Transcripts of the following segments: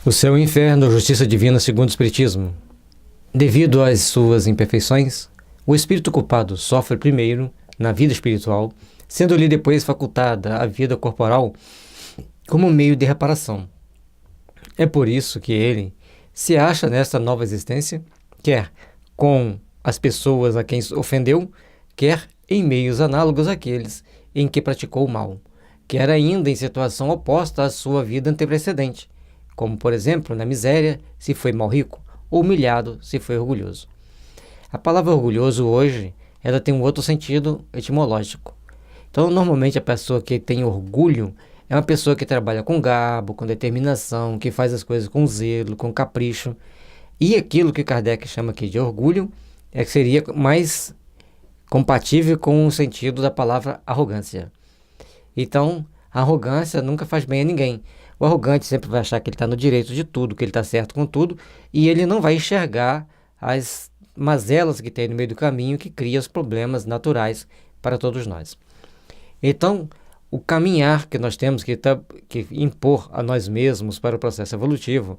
O céu e o inferno, justiça divina segundo o Espiritismo. Devido às suas imperfeições, o espírito culpado sofre primeiro na vida espiritual, sendo-lhe depois facultada a vida corporal como meio de reparação. É por isso que ele se acha nesta nova existência, quer com as pessoas a quem ofendeu, quer em meios análogos àqueles em que praticou o mal, quer ainda em situação oposta à sua vida anteprecedente, como, por exemplo, na miséria, se foi mal rico, ou humilhado, se foi orgulhoso. A palavra orgulhoso hoje, ela tem um outro sentido etimológico. Então, normalmente, a pessoa que tem orgulho é uma pessoa que trabalha com garbo, com determinação, que faz as coisas com zelo, com capricho. E aquilo que Kardec chama aqui de orgulho é que seria mais compatível com o sentido da palavra arrogância. Então, a arrogância nunca faz bem a ninguém. O arrogante sempre vai achar que ele está no direito de tudo, que ele está certo com tudo, e ele não vai enxergar as mazelas que tem no meio do caminho que cria os problemas naturais para todos nós. Então, o caminhar que nós temos que impor a nós mesmos para o processo evolutivo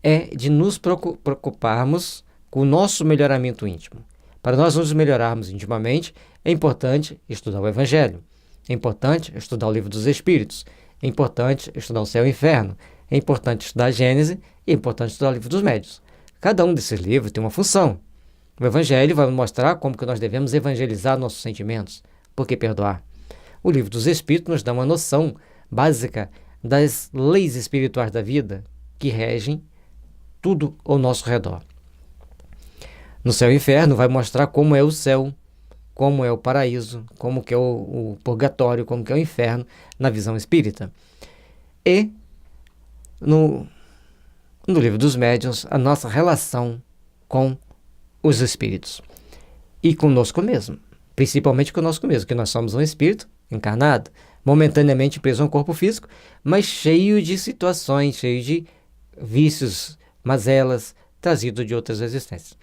é de nos preocuparmos com o nosso melhoramento íntimo. Para nós nos melhorarmos intimamente, é importante estudar o Evangelho, é importante estudar o Livro dos Espíritos, é importante estudar o Céu e o Inferno, é importante estudar a Gênese e é importante estudar o Livro dos Médiuns. Cada um desses livros tem uma função. O Evangelho vai mostrar como que nós devemos evangelizar nossos sentimentos, por que perdoar. O Livro dos Espíritos nos dá uma noção básica das leis espirituais da vida que regem tudo ao nosso redor. No Céu e Inferno vai mostrar como é o céu, como é o paraíso, como que é o purgatório, como que é o inferno na visão espírita. E no Livro dos Médiuns, a nossa relação com os espíritos e conosco mesmo, principalmente conosco mesmo, que nós somos um espírito encarnado, momentaneamente preso a um corpo físico, mas cheio de situações, cheio de vícios, mazelas, trazido de outras existências.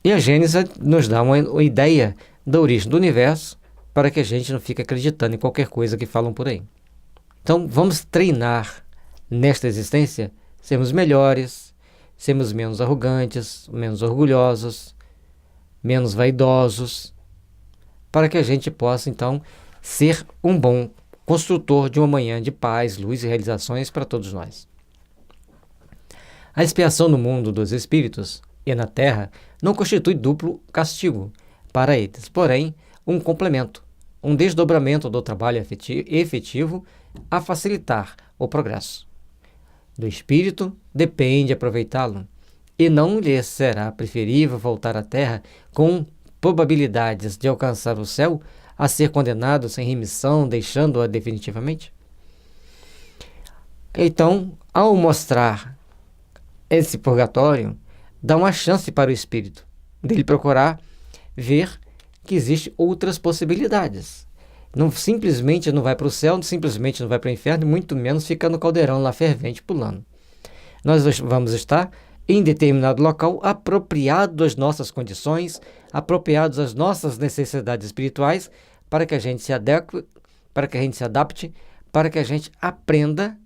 E a Gênese nos dá uma ideia da origem do universo para que a gente não fique acreditando em qualquer coisa que falam por aí. Então, vamos treinar nesta existência, sermos melhores, sermos menos arrogantes, menos orgulhosos, menos vaidosos, para que a gente possa, então, ser um bom construtor de uma manhã de paz, luz e realizações para todos nós. A expiação no mundo dos espíritos e na Terra não constitui duplo castigo para eles, porém, um complemento, um desdobramento do trabalho efetivo a facilitar o progresso. Do espírito depende aproveitá-lo, e não lhe será preferível voltar à Terra com probabilidades de alcançar o céu a ser condenado sem remissão, deixando-a definitivamente? Então, ao mostrar esse purgatório, dá uma chance para o espírito dele procurar ver que existem outras possibilidades. Não simplesmente não vai para o céu, simplesmente não vai para o inferno, muito menos fica no caldeirão lá fervente pulando. Nós vamos estar em determinado local apropriado às nossas condições, apropriados às nossas necessidades espirituais, para que a gente se adeque, para que a gente se adapte, para que a gente aprenda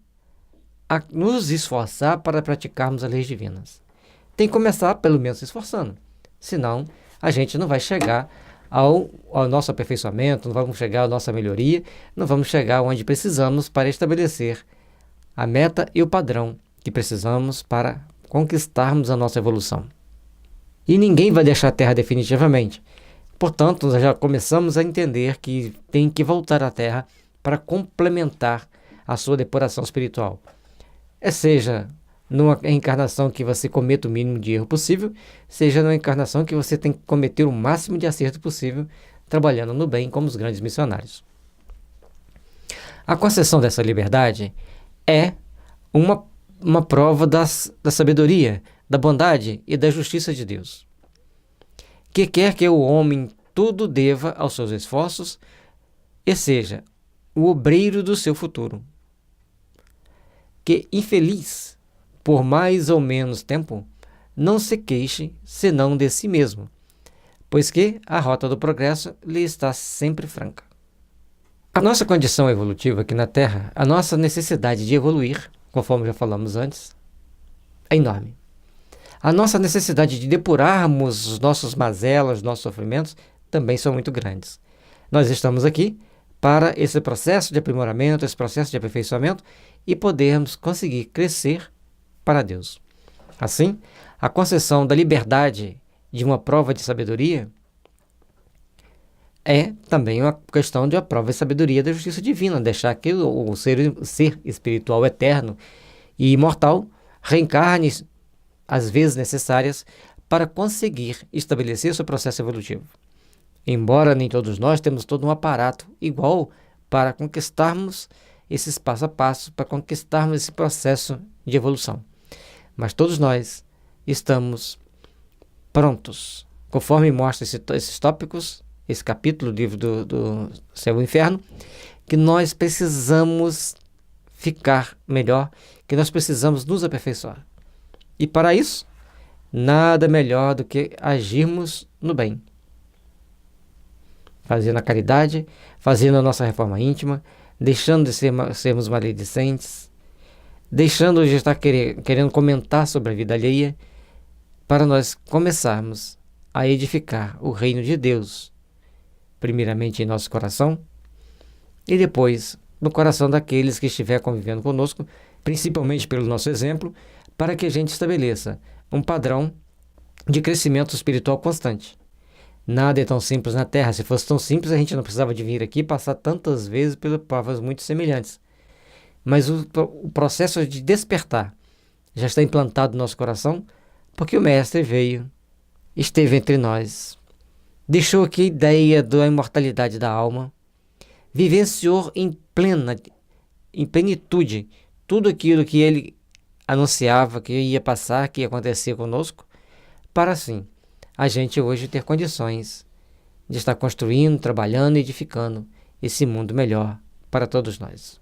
a nos esforçar para praticarmos as leis divinas. Tem que começar pelo menos se esforçando, senão a gente não vai chegar ao nosso aperfeiçoamento, não vamos chegar à nossa melhoria, não vamos chegar onde precisamos para estabelecer a meta e o padrão que precisamos para conquistarmos a nossa evolução. E ninguém vai deixar a Terra definitivamente. Portanto, nós já começamos a entender que tem que voltar à Terra para complementar a sua depuração espiritual. Seja numa encarnação que você cometa o mínimo de erro possível, seja numa encarnação que você tem que cometer o máximo de acerto possível, trabalhando no bem como os grandes missionários. A concessão dessa liberdade é uma prova da sabedoria, da bondade e da justiça de Deus, que quer que o homem tudo deva aos seus esforços e seja o obreiro do seu futuro. Que infeliz, por mais ou menos tempo, não se queixe senão de si mesmo, pois que a rota do progresso lhe está sempre franca. A nossa condição evolutiva aqui na Terra, a nossa necessidade de evoluir, conforme já falamos antes, é enorme. A nossa necessidade de depurarmos os nossos mazelas, nossos sofrimentos, também são muito grandes. Nós estamos aqui para esse processo de aprimoramento, esse processo de aperfeiçoamento e podermos conseguir crescer para Deus. Assim, a concessão da liberdade de uma prova de sabedoria é também uma questão de uma prova de sabedoria da justiça divina, deixar que o ser espiritual eterno e imortal reencarne as vezes necessárias para conseguir estabelecer seu processo evolutivo. Embora nem todos nós temos todo um aparato igual para conquistarmos esses passo a passo, para conquistarmos esse processo de evolução. Mas todos nós estamos prontos, conforme mostra esses tópicos, esse capítulo do livro do Céu e o Inferno, que nós precisamos ficar melhor, que nós precisamos nos aperfeiçoar. E para isso, nada melhor do que agirmos no bem. Fazendo a caridade, fazendo a nossa reforma íntima, deixando de sermos maledicentes, deixando de estar querendo comentar sobre a vida alheia, para nós começarmos a edificar o reino de Deus, primeiramente em nosso coração, e depois no coração daqueles que estiver convivendo conosco, principalmente pelo nosso exemplo, para que a gente estabeleça um padrão de crescimento espiritual constante. Nada é tão simples na Terra. Se fosse tão simples, a gente não precisava de vir aqui e passar tantas vezes por provas muito semelhantes. Mas o processo de despertar já está implantado no nosso coração, porque o Mestre veio, esteve entre nós, deixou aqui a ideia da imortalidade da alma, vivenciou em plenitude, tudo aquilo que ele anunciava que ia passar, que ia acontecer conosco, para assim a gente hoje ter condições de estar construindo, trabalhando e edificando esse mundo melhor para todos nós.